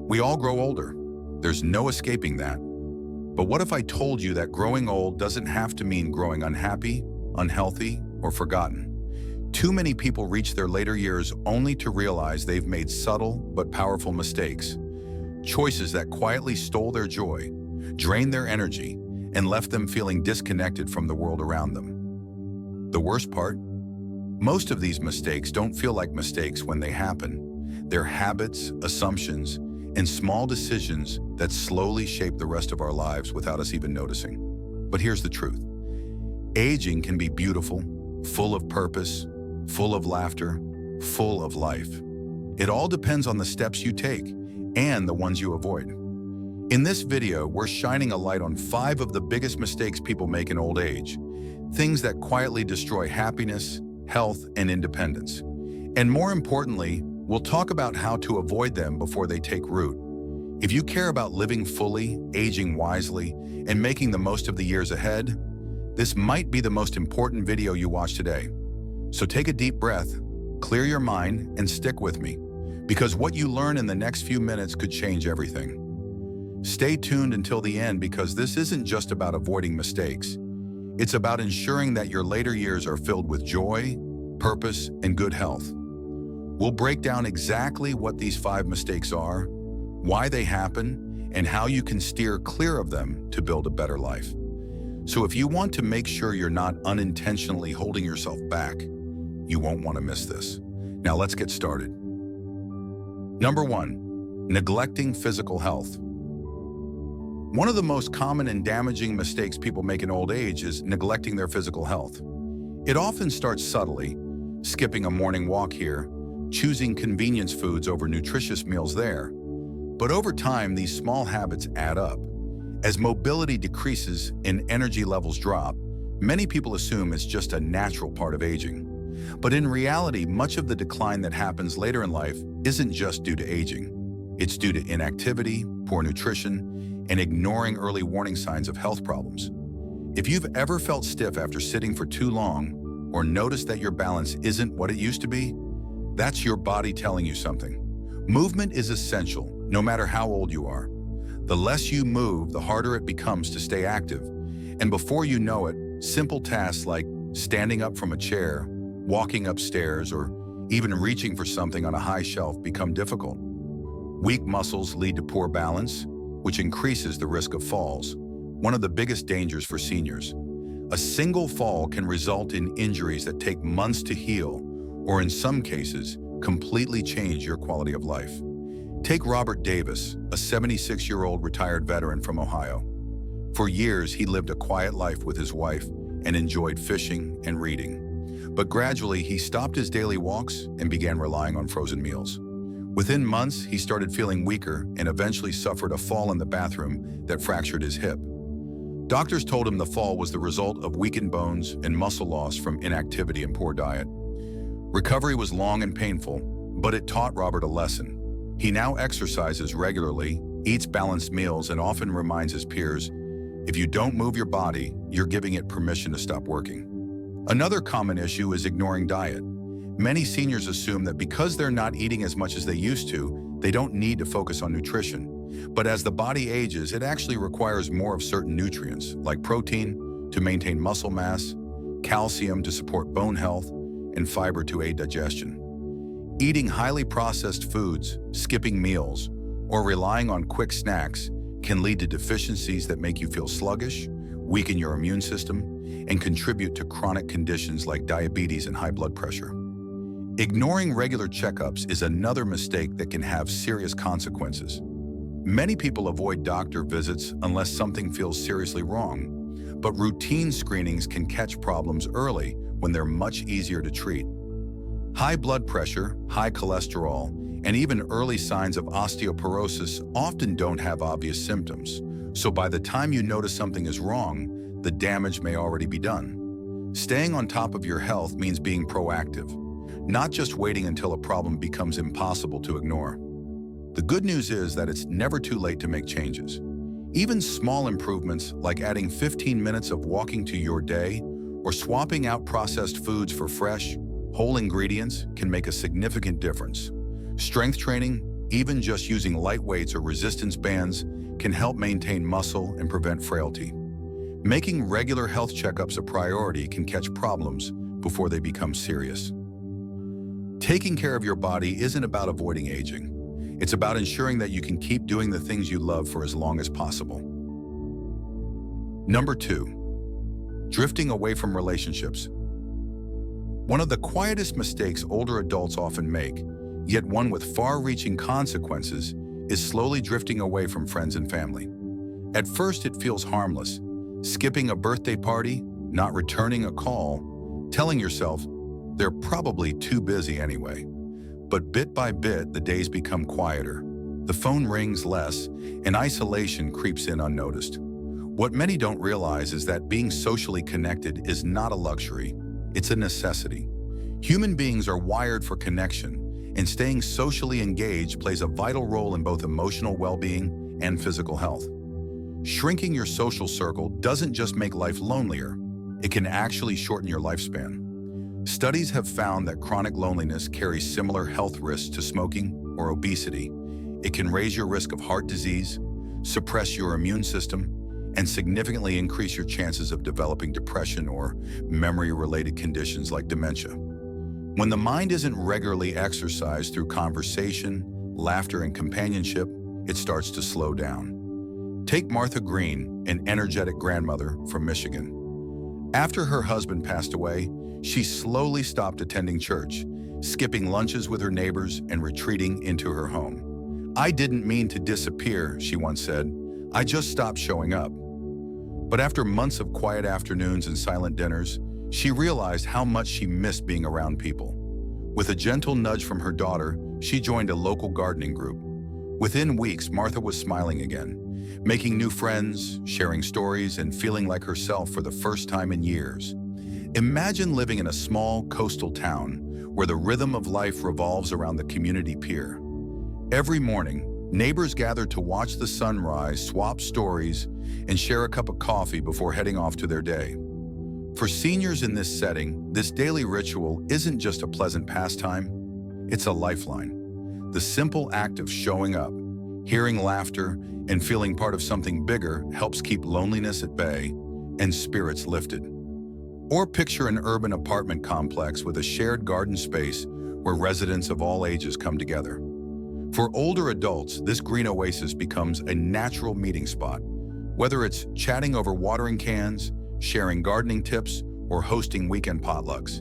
We all grow older. There's no escaping that. But what if I told you that growing old doesn't have to mean growing unhappy, unhealthy, or forgotten? Too many people reach their later years only to realize they've made subtle but powerful mistakes. Choices that quietly stole their joy, drained their energy, and left them feeling disconnected from the world around them. The worst part? Most of these mistakes don't feel like mistakes when they happen. They're habits, assumptions, and small decisions that slowly shape the rest of our lives without us even noticing. But here's the truth. Aging can be beautiful, full of purpose, full of laughter, full of life. It all depends on the steps you take and the ones you avoid. In this video, we're shining a light on 5 of the biggest mistakes people make in old age, things that quietly destroy happiness, health, and independence. And more importantly, we'll talk about how to avoid them before they take root. If you care about living fully, aging wisely, and making the most of the years ahead, this might be the most important video you watch today. So take a deep breath, clear your mind, and stick with me, because what you learn in the next few minutes could change everything. Stay tuned until the end, because this isn't just about avoiding mistakes. It's about ensuring that your later years are filled with joy, purpose, and good health. We'll break down exactly what these 5 mistakes are, why they happen, and how you can steer clear of them to build a better life. So if you want to make sure you're not unintentionally holding yourself back, you won't want to miss this. Now let's get started. Number 1, neglecting physical health. One of the most common and damaging mistakes people make in old age is neglecting their physical health. It often starts subtly, skipping a morning walk here, choosing convenience foods over nutritious meals there. But over time, these small habits add up. As mobility decreases and energy levels drop, many people assume it's just a natural part of aging. But in reality, much of the decline that happens later in life isn't just due to aging. It's due to inactivity, poor nutrition, and ignoring early warning signs of health problems. If you've ever felt stiff after sitting for too long, or noticed that your balance isn't what it used to be, that's your body telling you something. Movement is essential, no matter how old you are. The less you move, the harder it becomes to stay active. And before you know it, simple tasks like standing up from a chair, walking upstairs, or even reaching for something on a high shelf become difficult. Weak muscles lead to poor balance, which increases the risk of falls, one of the biggest dangers for seniors. A single fall can result in injuries that take months to heal, or in some cases, completely change your quality of life. Take Robert Davis, a 76-year-old retired veteran from Ohio. For years, he lived a quiet life with his wife and enjoyed fishing and reading. But gradually, he stopped his daily walks and began relying on frozen meals. Within months, he started feeling weaker and eventually suffered a fall in the bathroom that fractured his hip. Doctors told him the fall was the result of weakened bones and muscle loss from inactivity and poor diet. Recovery was long and painful, but it taught Robert a lesson. He now exercises regularly, eats balanced meals, and often reminds his peers, if you don't move your body, you're giving it permission to stop working. Another common issue is ignoring diet. Many seniors assume that because they're not eating as much as they used to, they don't need to focus on nutrition. But as the body ages, it actually requires more of certain nutrients, like protein to maintain muscle mass, calcium to support bone health, and fiber to aid digestion. Eating highly processed foods, skipping meals, or relying on quick snacks can lead to deficiencies that make you feel sluggish, weaken your immune system, and contribute to chronic conditions like diabetes and high blood pressure. Ignoring regular checkups is another mistake that can have serious consequences. Many people avoid doctor visits unless something feels seriously wrong, but routine screenings can catch problems early when they're much easier to treat. High blood pressure, high cholesterol, and even early signs of osteoporosis often don't have obvious symptoms, so by the time you notice something is wrong, the damage may already be done. Staying on top of your health means being proactive, not just waiting until a problem becomes impossible to ignore. The good news is that it's never too late to make changes. Even small improvements like adding 15 minutes of walking to your day or swapping out processed foods for fresh, whole ingredients can make a significant difference. Strength training, Even just using light weights or resistance bands can help maintain muscle and prevent frailty. Making regular health checkups a priority can catch problems before they become serious. Taking care of your body isn't about avoiding aging. It's about ensuring that you can keep doing the things you love for as long as possible. Number 2, drifting away from relationships. One of the quietest mistakes older adults often make, yet one with far-reaching consequences, is slowly drifting away from friends and family. At first, it feels harmless, skipping a birthday party, not returning a call, telling yourself they're probably too busy anyway. But bit by bit, the days become quieter. The phone rings less, and isolation creeps in unnoticed. What many don't realize is that being socially connected is not a luxury, it's a necessity. Human beings are wired for connection, and staying socially engaged plays a vital role in both emotional well-being and physical health. Shrinking your social circle doesn't just make life lonelier, it can actually shorten your lifespan. Studies have found that chronic loneliness carries similar health risks to smoking or obesity. It can raise your risk of heart disease, suppress your immune system, and significantly increase your chances of developing depression or memory-related conditions like dementia. When the mind isn't regularly exercised through conversation, laughter, and companionship, it starts to slow down. Take Martha Green, an energetic grandmother from Michigan. After her husband passed away, she slowly stopped attending church, skipping lunches with her neighbors and retreating into her home. "I didn't mean to disappear," she once said. "I just stopped showing up." But after months of quiet afternoons and silent dinners, she realized how much she missed being around people. With a gentle nudge from her daughter, she joined a local gardening group. Within weeks, Martha was smiling again, making new friends, sharing stories, and feeling like herself for the first time in years. Imagine living in a small coastal town where the rhythm of life revolves around the community pier. Every morning, neighbors gathered to watch the sunrise, swap stories, and share a cup of coffee before heading off to their day. For seniors in this setting, this daily ritual isn't just a pleasant pastime, it's a lifeline. The simple act of showing up, hearing laughter, and feeling part of something bigger helps keep loneliness at bay and spirits lifted. Or picture an urban apartment complex with a shared garden space where residents of all ages come together. For older adults, this green oasis becomes a natural meeting spot. Whether it's chatting over watering cans, sharing gardening tips, or hosting weekend potlucks,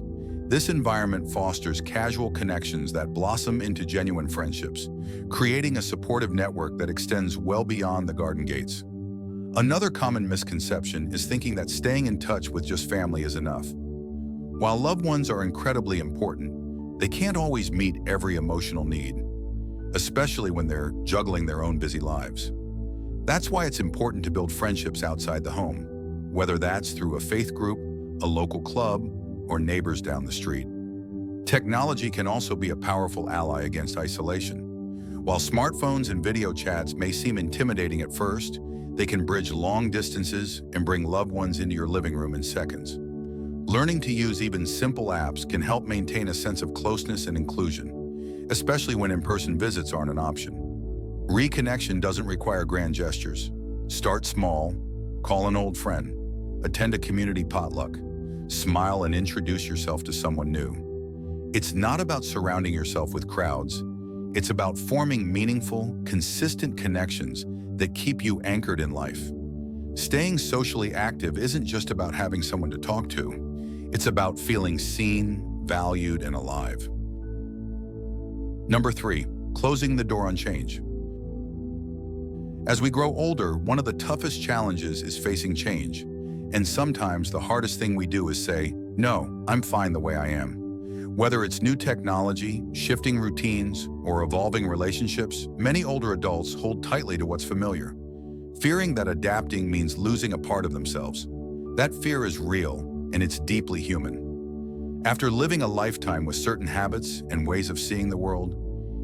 this environment fosters casual connections that blossom into genuine friendships, creating a supportive network that extends well beyond the garden gates. Another common misconception is thinking that staying in touch with just family is enough. While loved ones are incredibly important, they can't always meet every emotional need, especially when they're juggling their own busy lives. That's why it's important to build friendships outside the home, whether that's through a faith group, a local club, or neighbors down the street. Technology can also be a powerful ally against isolation. While smartphones and video chats may seem intimidating at first, they can bridge long distances and bring loved ones into your living room in seconds. Learning to use even simple apps can help maintain a sense of closeness and inclusion, especially when in-person visits aren't an option. Reconnection doesn't require grand gestures. Start small, call an old friend, attend a community potluck, smile and introduce yourself to someone new. It's not about surrounding yourself with crowds. It's about forming meaningful, consistent connections that keep you anchored in life. Staying socially active isn't just about having someone to talk to. It's about feeling seen, valued, and alive. Number 3, closing the door on change. As we grow older, one of the toughest challenges is facing change. And sometimes the hardest thing we do is say, "No, I'm fine the way I am." Whether it's new technology, shifting routines, or evolving relationships, many older adults hold tightly to what's familiar, fearing that adapting means losing a part of themselves. That fear is real, and it's deeply human. After living a lifetime with certain habits and ways of seeing the world,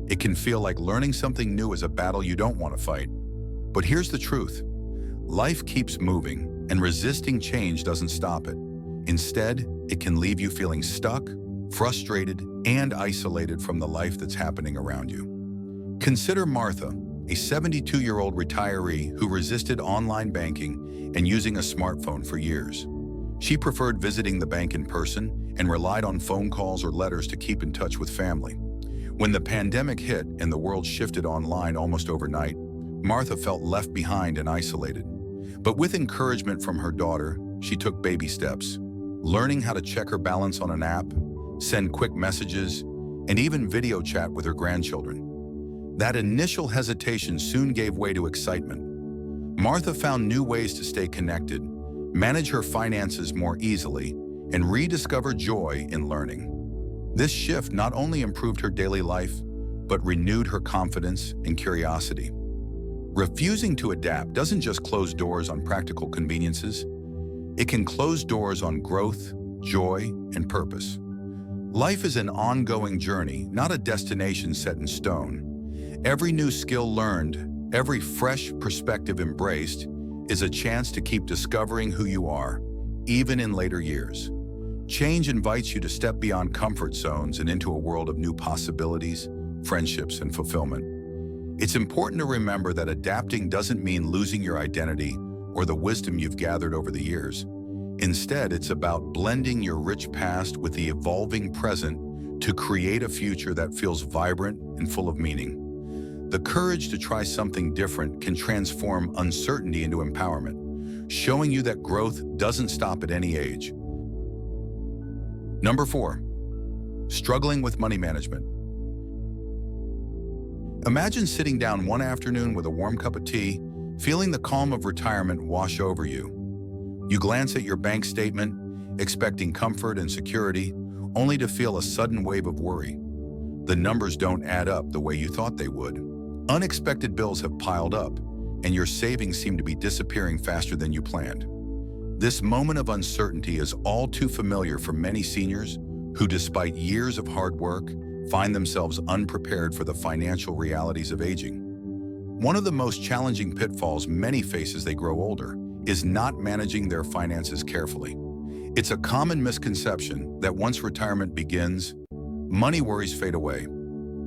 it can feel like learning something new is a battle you don't want to fight. But here's the truth. Life keeps moving, and resisting change doesn't stop it. Instead, it can leave you feeling stuck, frustrated, and isolated from the life that's happening around you. Consider Martha, a 72-year-old retiree who resisted online banking and using a smartphone for years. She preferred visiting the bank in person and relied on phone calls or letters to keep in touch with family. When the pandemic hit and the world shifted online almost overnight, Martha felt left behind and isolated. But with encouragement from her daughter, she took baby steps, learning how to check her balance on an app, send quick messages, and even video chat with her grandchildren. That initial hesitation soon gave way to excitement. Martha found new ways to stay connected, manage her finances more easily, and rediscover joy in learning. This shift not only improved her daily life, but renewed her confidence and curiosity. Refusing to adapt doesn't just close doors on practical conveniences, it can close doors on growth, joy, and purpose. Life is an ongoing journey, not a destination set in stone. Every new skill learned, every fresh perspective embraced, is a chance to keep discovering who you are, even in later years. Change invites you to step beyond comfort zones and into a world of new possibilities, friendships, and fulfillment. It's important to remember that adapting doesn't mean losing your identity or the wisdom you've gathered over the years. Instead, it's about blending your rich past with the evolving present to create a future that feels vibrant and full of meaning. The courage to try something different can transform uncertainty into empowerment, showing you that growth doesn't stop at any age. Number 4, struggling with money management. Imagine sitting down one afternoon with a warm cup of tea, feeling the calm of retirement wash over you. You glance at your bank statement, expecting comfort and security, only to feel a sudden wave of worry. The numbers don't add up the way you thought they would. Unexpected bills have piled up, and your savings seem to be disappearing faster than you planned. This moment of uncertainty is all too familiar for many seniors who, despite years of hard work, find themselves unprepared for the financial realities of aging. One of the most challenging pitfalls many face as they grow older is not managing their finances carefully. It's a common misconception that once retirement begins, money worries fade away.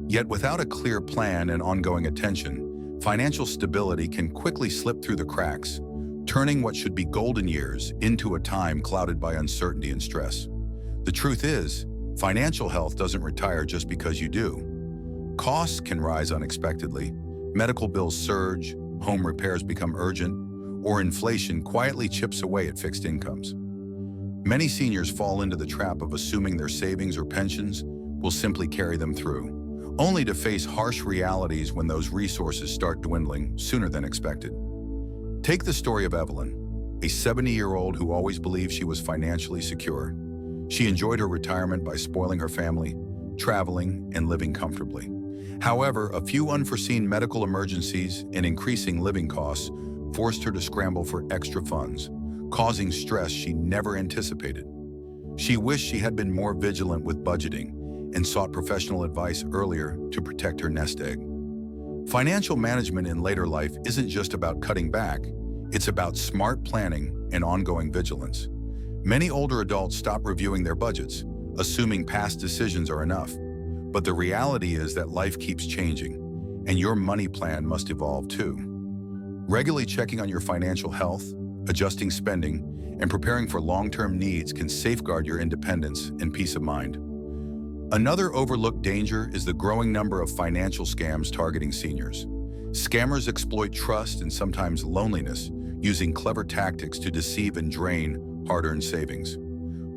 Yet without a clear plan and ongoing attention, financial stability can quickly slip through the cracks, turning what should be golden years into a time clouded by uncertainty and stress. The truth is, financial health doesn't retire just because you do. Costs can rise unexpectedly, medical bills surge, home repairs become urgent, or inflation quietly chips away at fixed incomes. Many seniors fall into the trap of assuming their savings or pensions will simply carry them through, only to face harsh realities when those resources start dwindling sooner than expected. Take the story of Evelyn, a 70-year-old who always believed she was financially secure. She enjoyed her retirement by spoiling her family, traveling, and living comfortably. However, a few unforeseen medical emergencies and increasing living costs forced her to scramble for extra funds, causing stress she never anticipated. She wished she had been more vigilant with budgeting and sought professional advice earlier to protect her nest egg. Financial management in later life isn't just about cutting back, it's about smart planning and ongoing vigilance. Many older adults stop reviewing their budgets, assuming past decisions are enough. But the reality is that life keeps changing, and your money plan must evolve too. Regularly checking on your financial health, adjusting spending, and preparing for long-term needs can safeguard your independence and peace of mind. Another overlooked danger is the growing number of financial scams targeting seniors. Scammers exploit trust and sometimes loneliness, using clever tactics to deceive and drain hard-earned savings.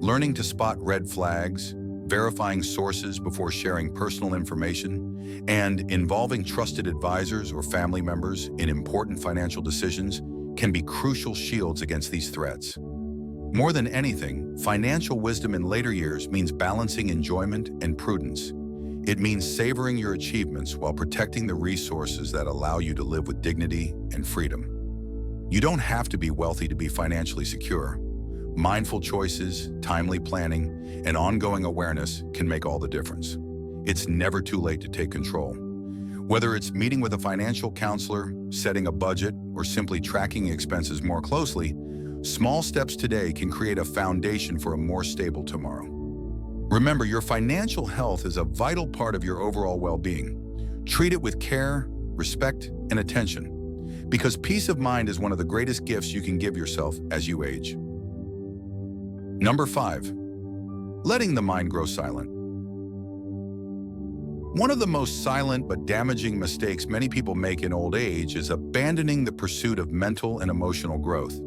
Learning to spot red flags, verifying sources before sharing personal information, and involving trusted advisors or family members in important financial decisions can be crucial shields against these threats. More than anything, financial wisdom in later years means balancing enjoyment and prudence. It means savoring your achievements while protecting the resources that allow you to live with dignity and freedom. You don't have to be wealthy to be financially secure. Mindful choices, timely planning, and ongoing awareness can make all the difference. It's never too late to take control. Whether it's meeting with a financial counselor, setting a budget, or simply tracking expenses more closely, small steps today can create a foundation for a more stable tomorrow. Remember, your financial health is a vital part of your overall well-being. Treat it with care, respect, and attention, because peace of mind is one of the greatest gifts you can give yourself as you age. Number 5. Letting the mind grow silent. One of the most silent but damaging mistakes many people make in old age is abandoning the pursuit of mental and emotional growth.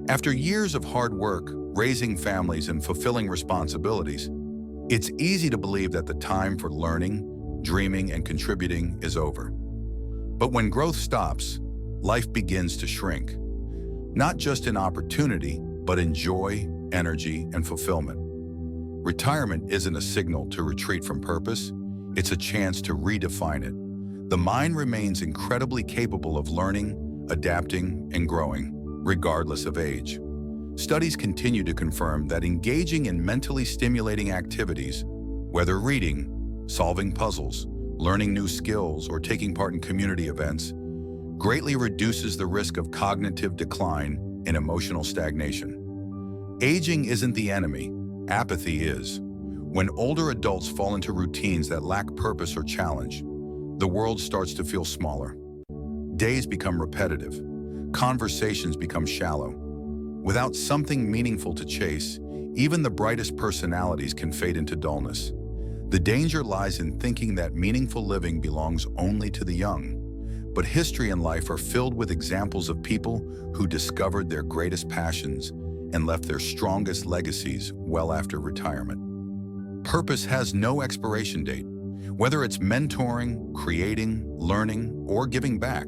After years of hard work, raising families, and fulfilling responsibilities, it's easy to believe that the time for learning, dreaming, and contributing is over. But when growth stops, life begins to shrink, not just in opportunity, but in joy, energy, and fulfillment. Retirement isn't a signal to retreat from purpose, it's a chance to redefine it. The mind remains incredibly capable of learning, adapting, and growing, regardless of age. Studies continue to confirm that engaging in mentally stimulating activities, whether reading, solving puzzles, learning new skills, or taking part in community events, greatly reduces the risk of cognitive decline and emotional stagnation. Aging isn't the enemy, apathy is. When older adults fall into routines that lack purpose or challenge, the world starts to feel smaller. Days become repetitive. Conversations become shallow. Without something meaningful to chase, even the brightest personalities can fade into dullness. The danger lies in thinking that meaningful living belongs only to the young. But history and life are filled with examples of people who discovered their greatest passions and left their strongest legacies well after retirement. Purpose has no expiration date. Whether it's mentoring, creating, learning, or giving back,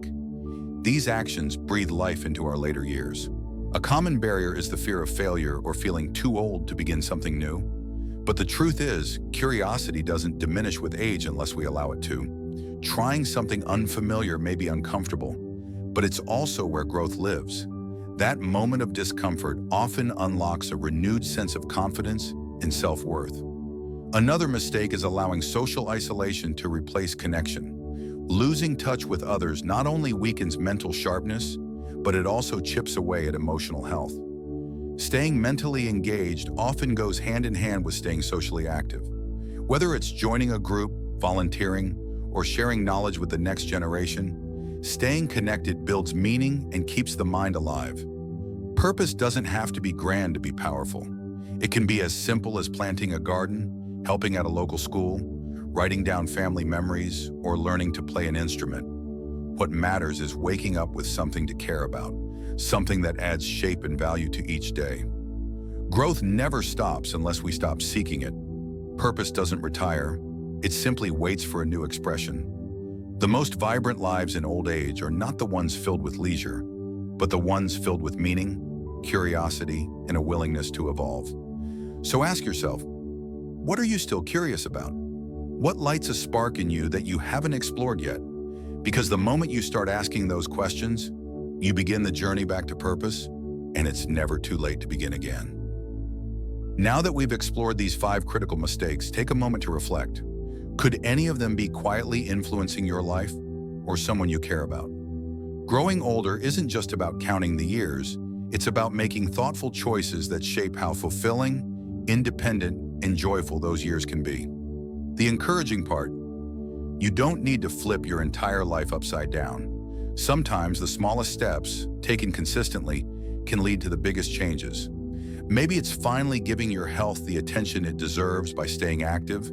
these actions breathe life into our later years. A common barrier is the fear of failure or feeling too old to begin something new. But the truth is, curiosity doesn't diminish with age unless we allow it to. Trying something unfamiliar may be uncomfortable, but it's also where growth lives. That moment of discomfort often unlocks a renewed sense of confidence and self-worth. Another mistake is allowing social isolation to replace connection. Losing touch with others not only weakens mental sharpness, but it also chips away at emotional health. Staying mentally engaged often goes hand in hand with staying socially active. Whether it's joining a group, volunteering, or sharing knowledge with the next generation, staying connected builds meaning and keeps the mind alive. Purpose doesn't have to be grand to be powerful. It can be as simple as planting a garden, helping at a local school, writing down family memories, or learning to play an instrument. What matters is waking up with something to care about, something that adds shape and value to each day. Growth never stops unless we stop seeking it. Purpose doesn't retire, it simply waits for a new expression. The most vibrant lives in old age are not the ones filled with leisure, but the ones filled with meaning, curiosity, and a willingness to evolve. So ask yourself, what are you still curious about? What lights a spark in you that you haven't explored yet? Because the moment you start asking those questions, you begin the journey back to purpose, and it's never too late to begin again. Now that we've explored these 5 critical mistakes, take a moment to reflect. Could any of them be quietly influencing your life or someone you care about? Growing older isn't just about counting the years, it's about making thoughtful choices that shape how fulfilling, independent, and joyful those years can be. The encouraging part, you don't need to flip your entire life upside down. Sometimes the smallest steps, taken consistently, can lead to the biggest changes. Maybe it's finally giving your health the attention it deserves by staying active,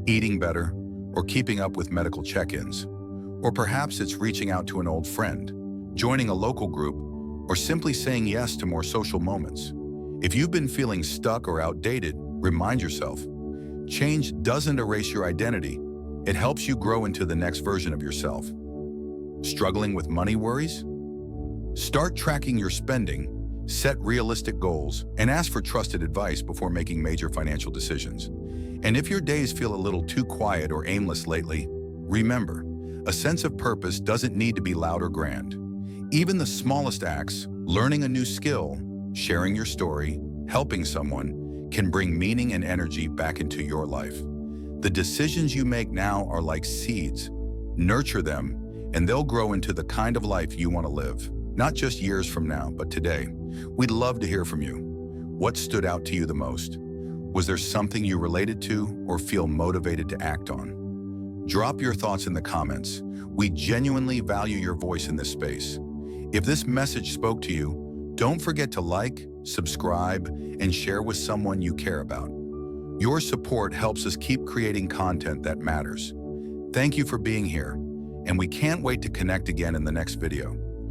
eating better, or keeping up with medical check-ins. Or perhaps it's reaching out to an old friend, joining a local group, or simply saying yes to more social moments. If you've been feeling stuck or outdated, remind yourself, change doesn't erase your identity. It helps you grow into the next version of yourself. Struggling with money worries? Start tracking your spending, set realistic goals, and ask for trusted advice before making major financial decisions. And if your days feel a little too quiet or aimless lately, remember, a sense of purpose doesn't need to be loud or grand. Even the smallest acts, learning a new skill, sharing your story, helping someone, can bring meaning and energy back into your life. The decisions you make now are like seeds. Nurture them, and they'll grow into the kind of life you want to live. Not just years from now, but today. We'd love to hear from you. What stood out to you the most? Was there something you related to or feel motivated to act on? Drop your thoughts in the comments. We genuinely value your voice in this space. If this message spoke to you, don't forget to like, subscribe, and share with someone you care about. Your support helps us keep creating content that matters. Thank you for being here, and we can't wait to connect again in the next video.